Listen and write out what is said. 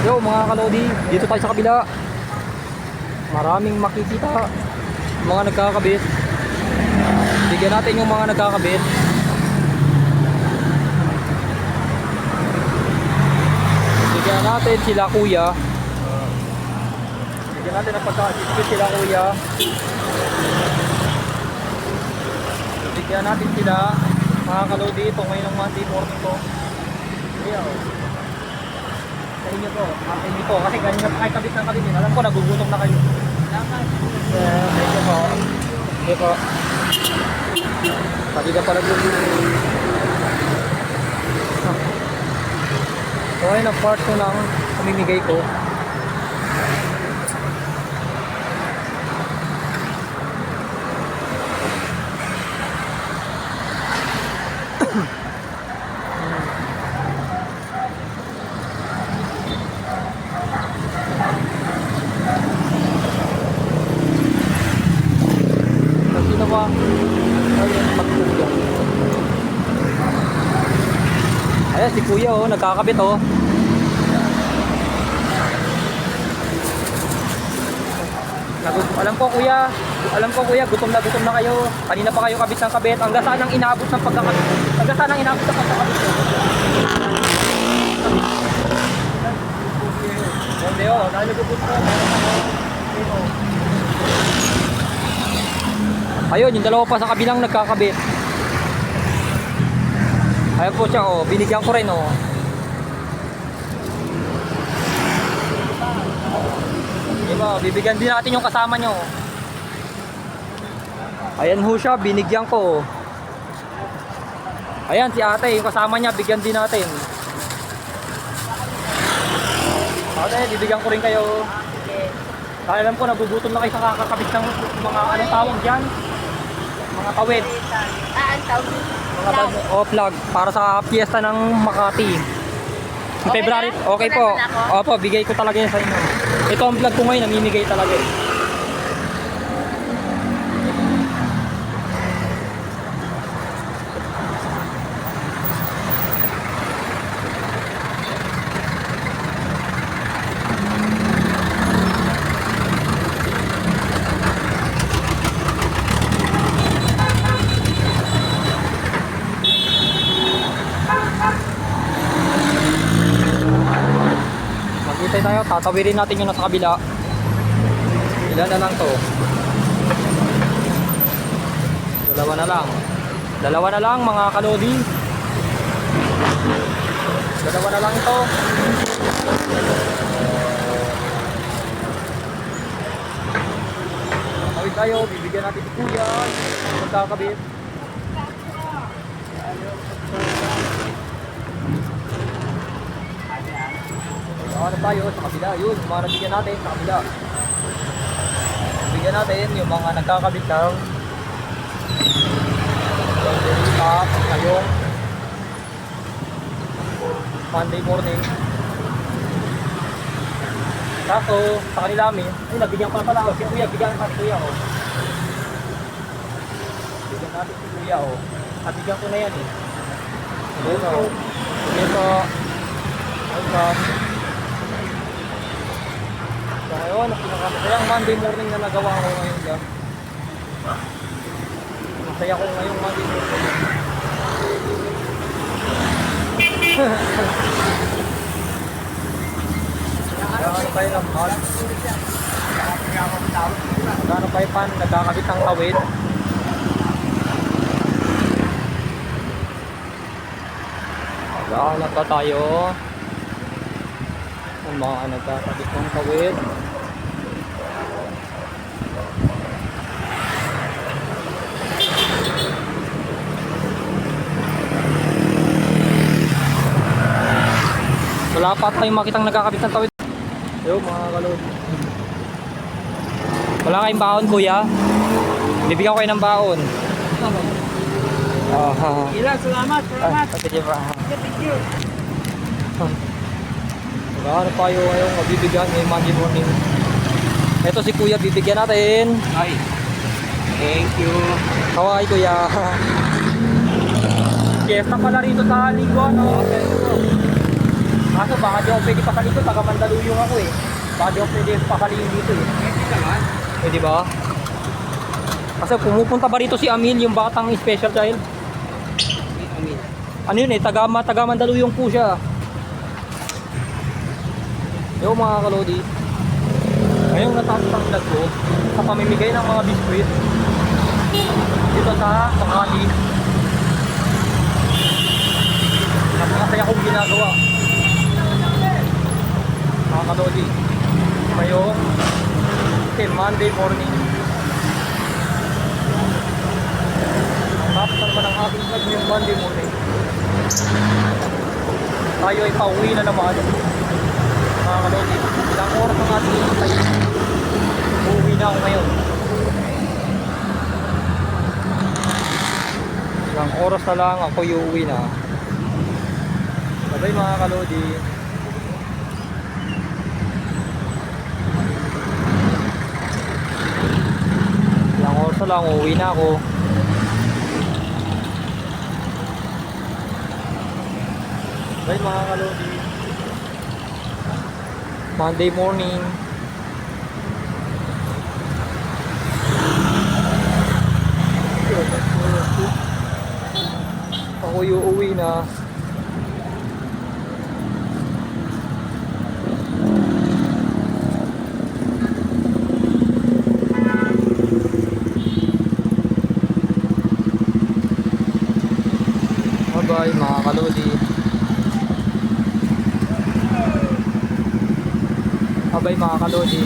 Yo mga kalodi, dito tayo sa kabila. Maraming makikita mga nagkakabit. Bigyan natin yung mga nagkakabit. Bigyan natin sila kuya. Bigyan natin ang pagkakabit sila kuya. Bigyan natin sila mga kalodi. Ito ngayon ang Monday morning ko. Ayan o. Sa inyo po, akin nyo po. Kasi ganyan na kayo kabit ng kabit. Alam ko, nagugutom na kayo. Thank you po. Thank you po. Sabi ka pala gugutom. So ayun, ang part ko lang pamimigay ko. Ayan si kuya oh, nagkakabit oh. Alam ko kuya, gutom na kayo. Kanina pa kayo kabit ng kabit. Hanggang saan ang inaabot ng pagkakabit? Hanggang saan ang inaabot ng pagkakabit? Hindi oh, dahil nagubot ko. Ayun, yung dalawa pa sa kabilang nagkakabit. Ayan po siya oh, binigyan ko rin oh. Diba, bibigyan din natin yung kasama nyo. Ayan ho siya, binigyan ko. Ayan si ate, yung kasama niya, bigyan din natin. Ate, bibigyan ko rin kayo. Dahil alam ko, nagugutom na kayo sa kakakabit ng mga anong tawag dyan? Mga tawid. Ang tawag? Mga plug para sa piyesta ng Makati. Okay February, na? okay po. Wala na ako? Opo, bigay ko talaga yan sa inyo. Ito ang vlog ko ngayon, namimigay talaga eh. Magkitay tayo, tatawirin natin yung nasa kabila. Ilan na lang to? Dalawa na lang mga kalodi. Dalawa na lang ito. Tawid tayo, bibigyan natin si kuya. Magkakabit. Ano tayo sa kabila, yun, yung mga nabigyan natin sa kabila. Bigyan natin yung mga nagkakabit lang. Ngayong Monday morning. Kaso, sa kanila amin, ay nabigyan ko na pala ako. Si kuya, bigyan natin si kuya oh. Bigyan natin si kuya oh. At bigyan ko na yan eh. Ito. Ito. Welcome. So ngayon, pinakamasayang Monday morning na nagawa ko ngayon dyan. Masaya ko ngayong Monday morning. Magkano kayo ng mahal? Magkano kayo pan? Nagkakabit ng tawid. Magkano pa tayo? Ang mga nagkakabit ng tawid. Wala pa tayong makitang nagkakabit ng tawid. Yo mga kalod. Wala kayong baon kuya? Bibigyan ko kayo ng baon. Ilan, salamat. Sige ba? Thank you. Ano pa yung mabibigyan ngayong Monday morning? Ito si kuya, bibigyan natin. Ay, thank you. Kawai kuya. Fiesta pala rito sa linggo, no? Kaso baka di ako pwede pasalin dito, taga Mandaluyong ako eh. Baka di ako pwede pasalin dito eh. Pwede naman. Pwede ba? Kasi pumupunta ba rito si Amil, yung batang special child? Amin. Ano yun eh, taga Mandaluyong po siya. Yo mga kalodi. Ngayong natapos ang vlog ko sa pamimigay ng mga biskuit dito sa Makati. Napakasaya kong ginagawa. Mga kalodi. Ngayong Monday morning. Tapos na naman ang aking vlog ngayong Monday morning. Tayo ay pauwi na naman. Mga kalodi, ilang oras ang ating hintay. Uuwi na ako ngayon. Ilang oras na lang ako uuwi na. Bye mga kalodi. Ilang oras na lang uuwi na ako. Bye mga kalodi. Monday morning. Ako uuwi na. Bye bye mga kalodi. Bye mga kalodi.